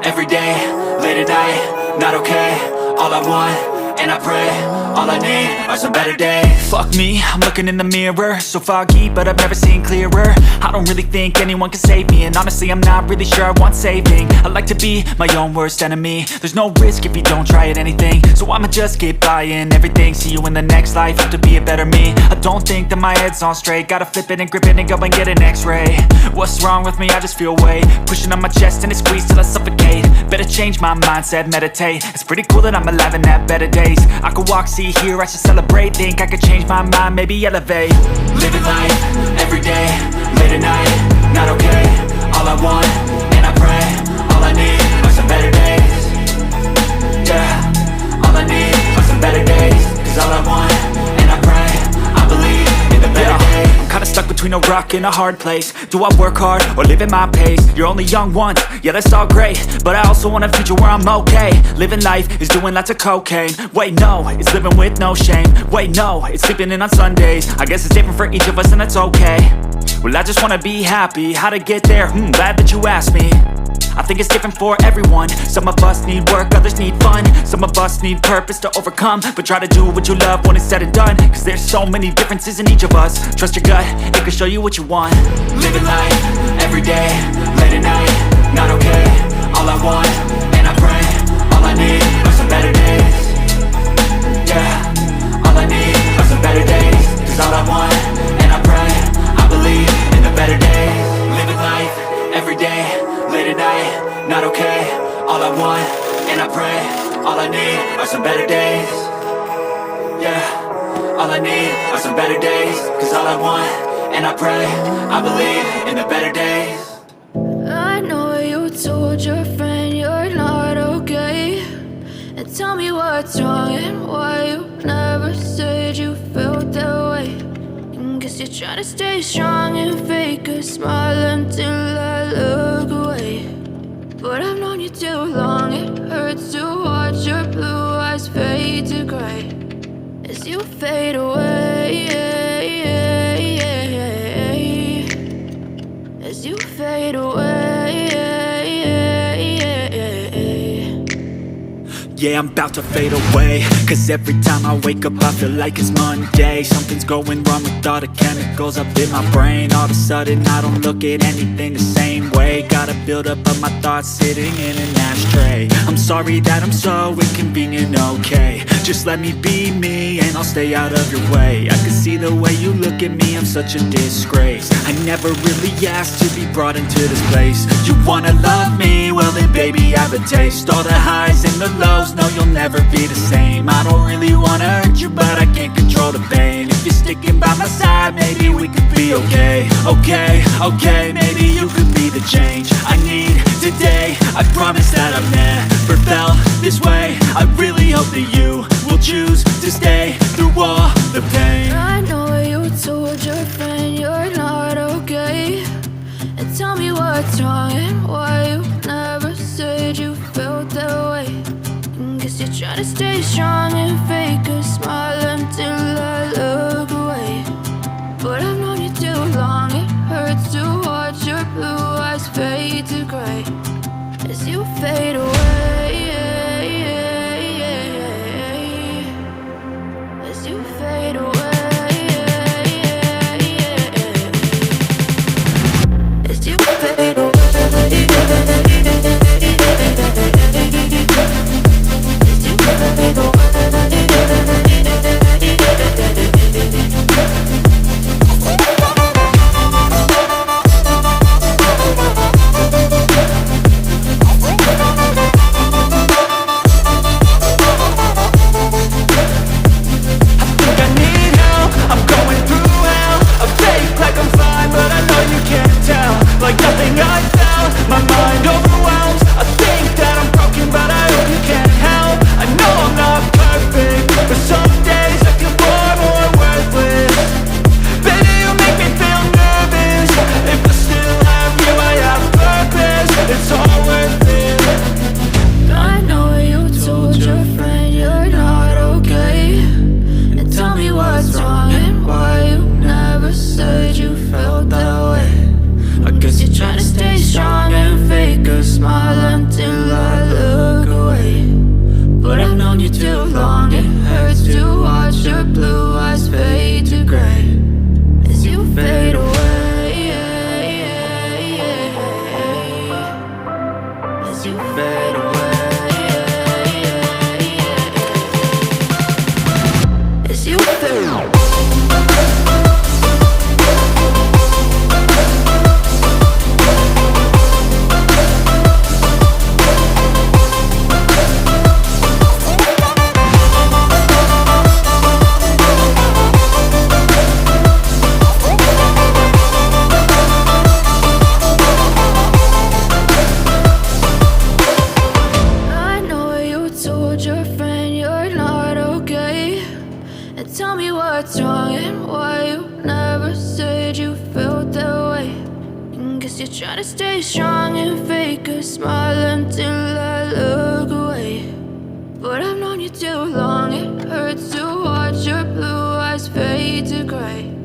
every day, late at night, not okay. All I want, and I pray, all I need are some better days. Fuck me, I'm looking in the mirror, so foggy, but I've never seen clearer. I don't really think anyone can save me, and honestly I'm not really sure I want saving. I like to be my own worst enemy. There's no risk if you don't try at anything, so I'ma just keep buying everything. See you in the next life, have to be a better me. I don't think that my head's on straight, gotta flip it and grip it and go and get an x-ray. What's wrong with me? I just feel weight pushing on my chest and it squeezes till I suffocate. Better change my mindset, meditate. It's pretty cool that I'm alive and have better days. I could walk, see, hear, I should celebrate. Think I could change my mind, maybe elevate. Living life, every day, late at night, not okay. All I want, and I pray, all I need are some better days. Yeah, all I need are some better days. Cause all I want, and I pray, I believe in the better days. I'm kinda stuck between a rock and a hard place. Do I work hard or live at my pace? You're only young once, yeah that's all great, but I also want a future where I'm okay. Living life is doing lots of cocaine. Wait no, it's living with no shame. Wait no, it's sleeping in on Sundays. I guess it's different for each of us and that's okay. Well I just wanna be happy, how to get there? Glad that you asked me. I think it's different for everyone. Some of us need work, others need fun. Some of us need purpose to overcome. But try to do what you love when it's said and done. Cause there's so many differences in each of us. Trust your gut, it can show you what you want. Living life, every day, late at night, not okay. All I want, and I pray, all I need are some better days. Yeah, all I need are some better days. Cause all I want, and I pray, I believe in the better days. Living life, every day, late at night, not okay. All I want, and I pray, all I need are some better days. Yeah, all I need are some better days. Cause all I want, and I pray, I believe in the better days. I know you told your friend you're not okay, and tell me what's wrong and why you never said you felt that way. And guess you're trying to stay strong and fake a smile until I look away. But I've known you too long, it hurts to watch your blue eyes fade to gray as you fade away, as you fade away. Yeah, I'm about to fade away. Cause every time I wake up I feel like it's Monday. Something's going wrong with all the chemicals up in my brain. All of a sudden I don't look at anything the same way. Got a buildup of my thoughts sitting in an ashtray. I'm sorry that I'm so inconvenient, okay. Just let me be me and I'll stay out of your way. I can see the way you look at me, I'm such a disgrace. I never really asked to be brought into this place. You wanna love me? Well then baby I have a taste. All the highs and the lows, no you'll never be the same. I don't really wanna hurt you but I can't control the pain. If you're sticking by my side maybe we could be okay. Okay, maybe you could be the change I need today. I promise that I've never felt this way. I really hope that you will choose to stay through all the pain. I know you told your friend you're not okay, and tell me what's wrong and why you never said you felt that way. And guess you're trying to stay strong and fake a smile until I look away. But I've known you too long, it hurts to watch your blue eyes fade to gray as you fade away, as you fade away, as you fade away, as you fade away. I need I know you told your friend you're not okay, and tell me what's wrong and why you never said you felt that way. And guess you're trying to stay strong and fake a smile until I look away. But I've known you too long, it hurts to watch your blue eyes fade to gray.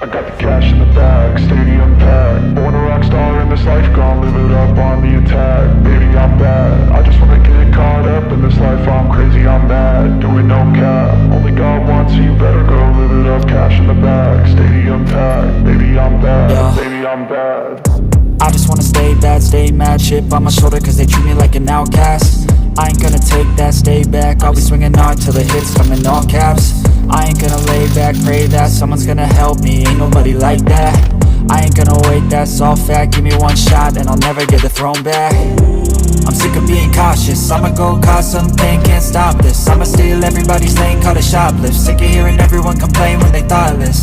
I got the cash in the bag, stadium packed. Born a rock star in this life, gon' live it up on the attack. Baby, I'm bad, I just wanna get caught up in this life. I'm crazy, I'm mad, doing no cap. Only God wants you, better go live it up. Cash in the bag, stadium packed. Baby, I'm bad, baby, I'm bad. I just wanna stay bad, stay mad. Chip on my shoulder cause they treat me like an outcast. I ain't gonna take that, stay back. I'll be swinging hard till the hits come in all caps. I ain't gonna lay back, pray that someone's gonna help me. Ain't nobody like that. I ain't gonna wait that's all fact. Give me one shot and I'll never get the throne back. I'm sick of being cautious, I'ma go cause some pain, can't stop this. I'ma steal everybody's lane, call it shoplift. Sick of hearing everyone complain when they thoughtless.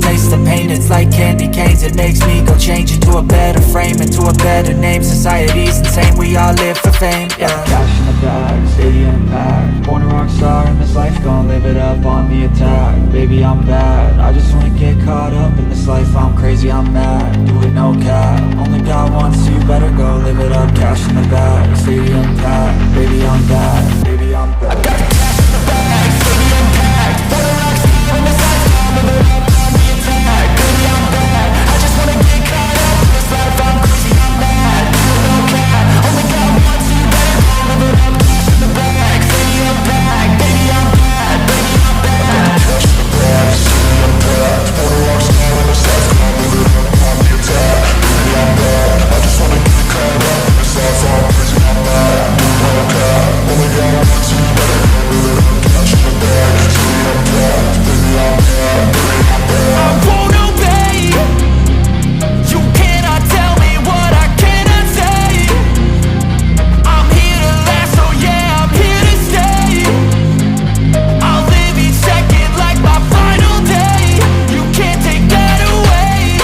Taste the pain, it's like candy canes. It makes me go change into a better frame, into a better name. Society's insane, we all live for fame, yeah. Cash in the bag, stadium packed. Born a rock star in this life, gon' live it up on the attack. Baby, I'm bad, I just wanna get caught up in this life. I'm crazy, I'm mad, do it no cap. Only God wants, so you better go live it up. Cash in the bag, stadium packed. Baby, I'm bad, baby, I'm bad. I got the cash in the bag, stadium packed. Born a rock star in this life, gon' live it up on the attack. Baby, I'm bad, I just wanna get caught up in this life. I'm crazy, I'm mad, do it no cap. Only God wants, so you better go live it up. Cash in the bag, stadium packed. Baby, I'm bad, baby, I'm bad. Cash in the bag, stadium packed. Born a rock star in this life, gon' live it up on the attack. Baby, I'm bad, I just wanna get caught up in this life. I'm crazy, I'm mad, do it no cap. Only God wants, so you better go live it up. Cash in the bag, stadium packed. Baby, I'm bad, baby, I'm bad. I won't obey. You cannot tell me what I cannot say. I'm here to last, so yeah, I'm here to stay. I'll live each second like my final day. You can't take that away.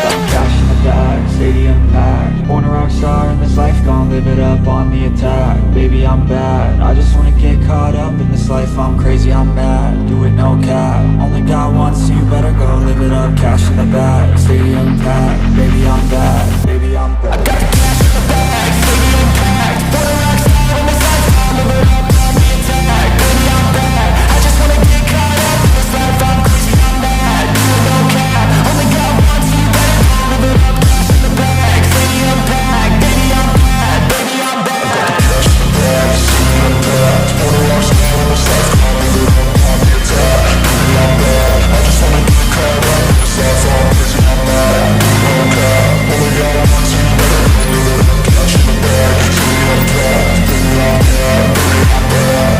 Got cash in the bag, stadium packed. Born a rock star in this life, gon' live it up on the attack. Baby, I'm bad, I just wanna get caught up in this life. I'm crazy, I'm mad, do it no cap. Only God wants, so you better go live it up. Cash in the bag, stadium packed. Baby, I'm bad, baby, I'm bad. I got the cash in the bag, stadium packed. Born a rock star in this life, gon' live it up on the attack. Baby, I'm bad, I just wanna get caught up in this life. I'm crazy, I'm mad, do it no cap. Only God wants, so you better go live it up. Cash in the bag, stadium packed. Baby, I'm bad, baby, I'm bad. Cash in the bag, stadium packed. Born a rock star in this life, gon' live it up on the attack. Baby, I'm bad, I just wanna get caught up in this life. I'm crazy, I'm mad, do it no cap. Only God wants, so you better go live it up. Cash in the bag, stadium packed. Baby, I'm bad, baby, I'm bad.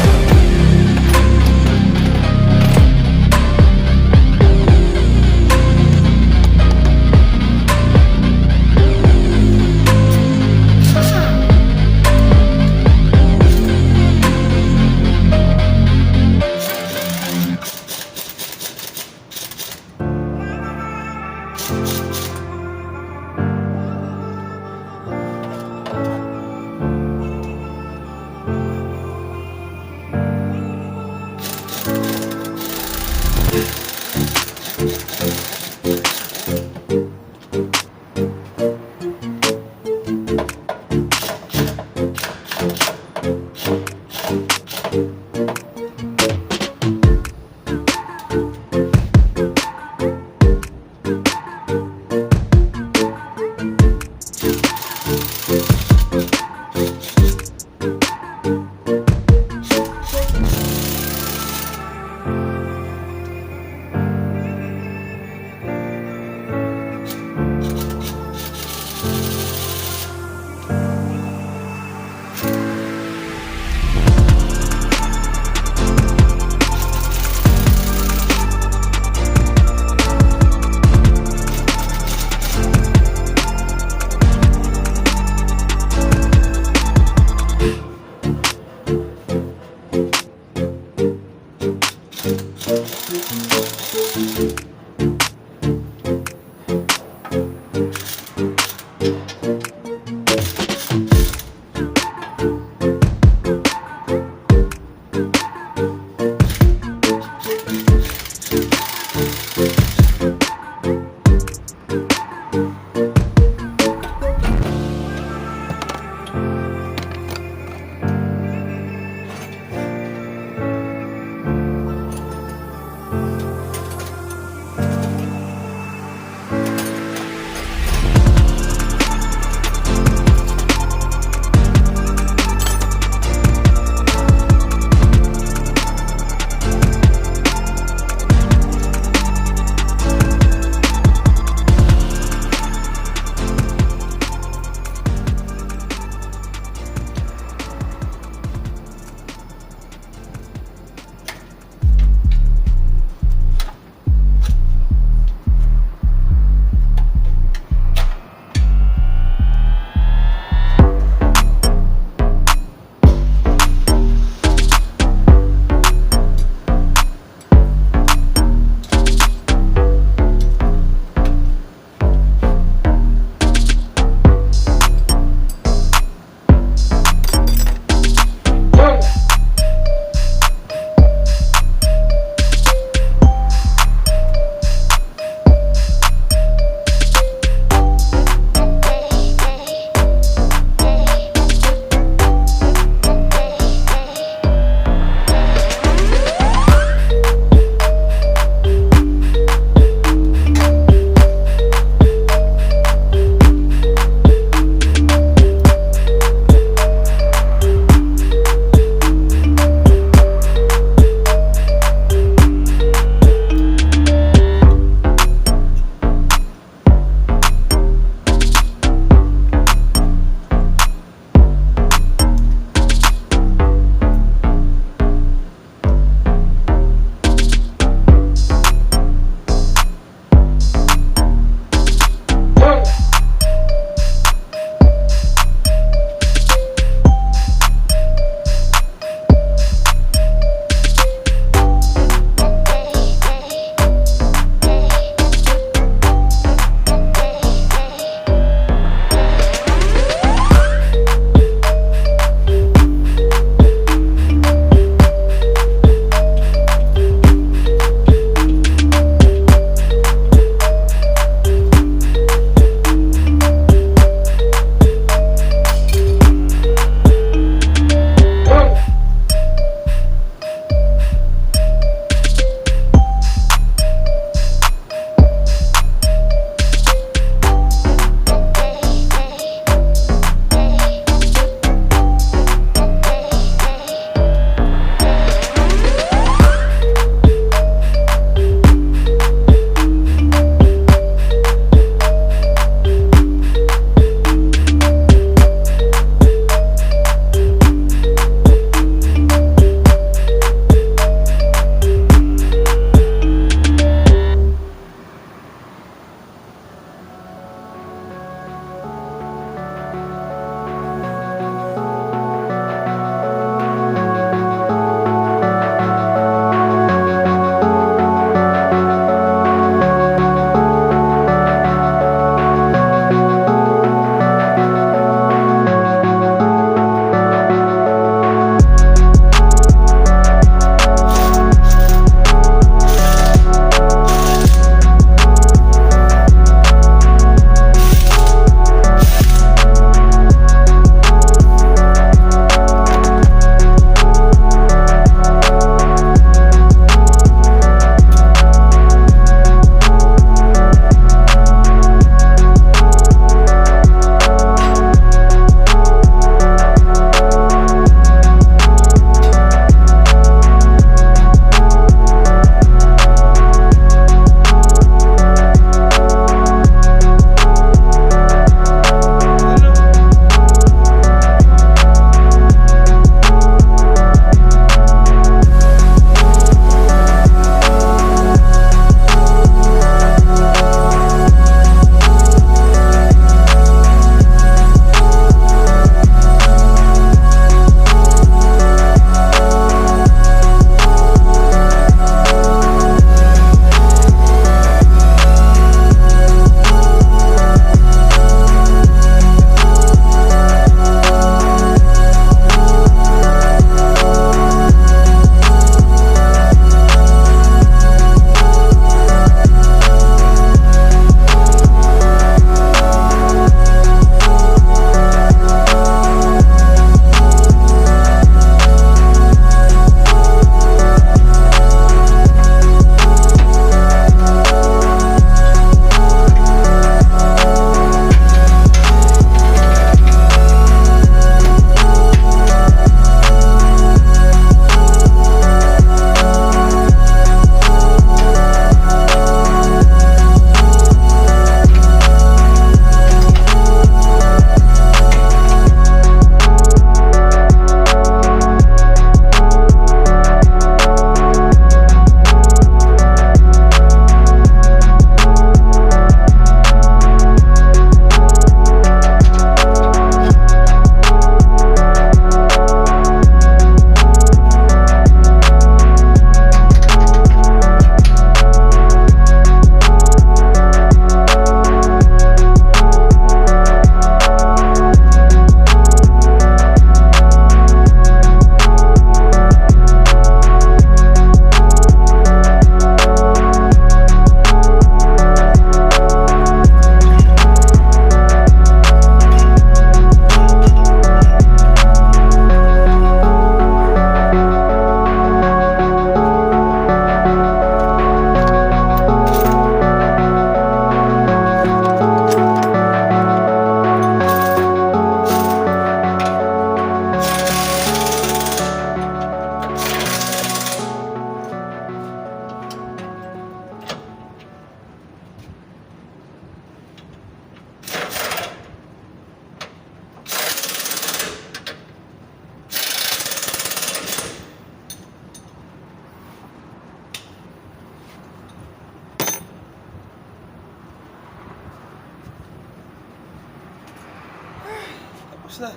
tapos na.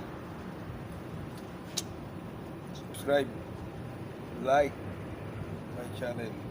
Subscribe, like my channel.